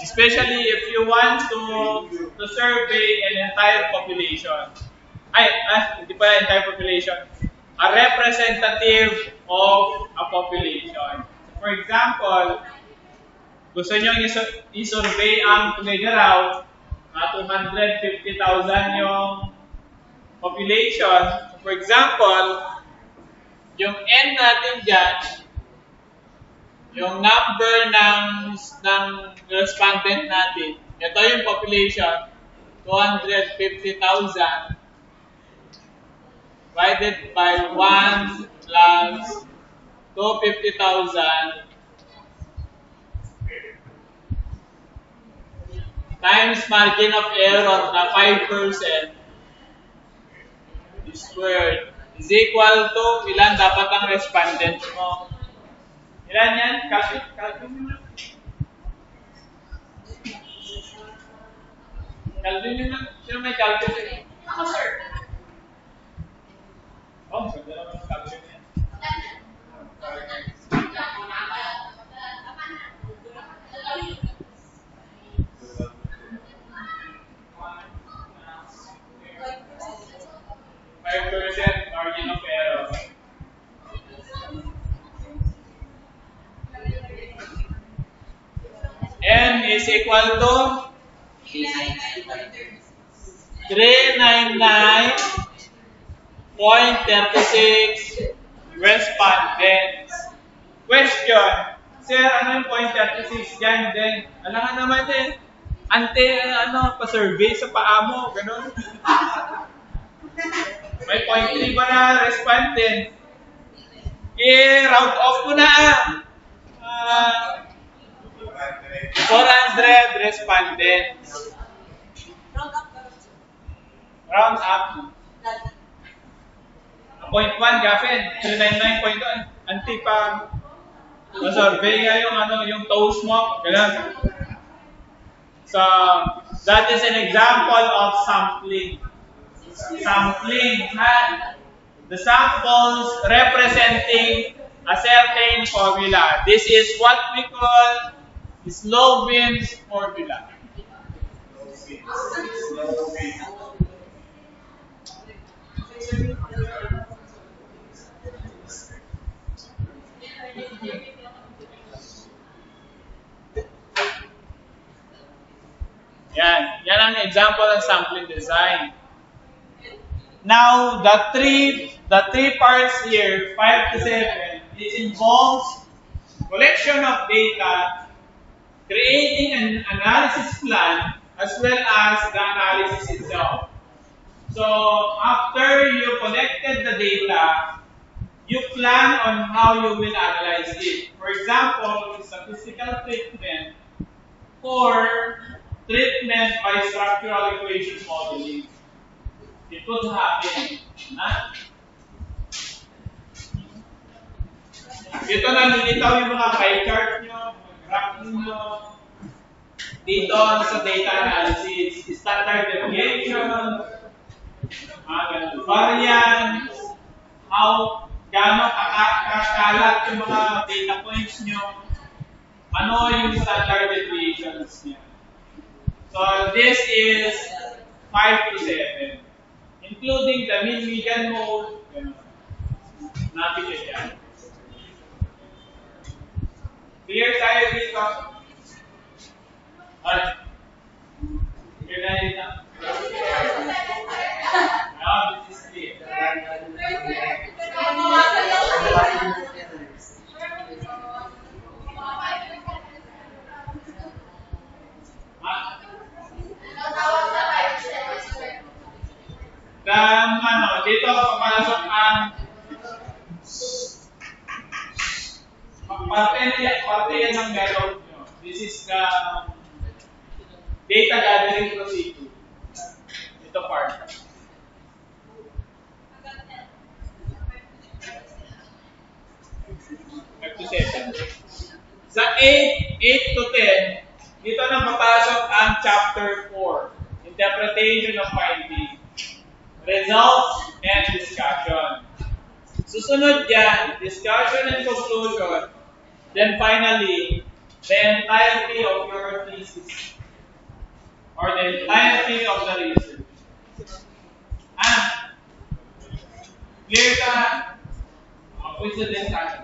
Especially if you want to survey an entire population. Hindi pa entire population. A representative of a population. For example, gusto nyo i-survey ang Tuguegarao, 250,000 yung population. For example, yung N natin dyan, yung number ng respondent natin, ito yung population, 250,000 divided by 1 plus 250,000 times margin of error na 5% squared is equal to ilan dapat ang respondent mo? Ilan yan? Calculate mo. Calculate mo. Sino may calculate? Ako, sir. Oh, ganda naman ang calculate yan. Margin of error. N is equal to 399.36 respondents. Question. Sir, ano yung 0.36 dyan din? Alangan naman din. Pa-survey sa paa mo. Ganun. May 0.3 ba na respondent? I-round off mo na. 400 respondents. Round up. 0.1 Gafen. 399.1. Anti pa. Survey nga yung toes mo. Ganun. So, that is an example of sampling. Sampling, the samples representing a certain formula. This is what we call Slovin's formula. Yan ang example ng sampling design. Now, the three parts here, 5 to 7, it involves collection of data, creating an analysis plan, as well as the analysis itself. So, after you collected the data, you plan on how you will analyze it. For example, statistical treatment or treatment by structural equations modeling. It would happen. Dito nalilitaw yung mga pie chart nyo, graph nyo. Dito sa data analysis, standard deviation, variance, how gaano kakalat yung mga data points nyo, ano yung standard deviations niya. So this is 5 to 7. Including the mean, median, mode, natin yan. Clear tayo dito? Alright. Clear na dito? This is clear. Dito papasok ang parte yan ng method nyo. This is the data gathering procedure. Ito part. Back to 7. Sa 8 to 10, dito na papasok ang chapter 4. Interpretation of findings. Results and discussion. Susunod yan, discussion and conclusion. Then finally, the entirety of your thesis or the entirety of the research. Ah, clear ka? Quiz na din tayo.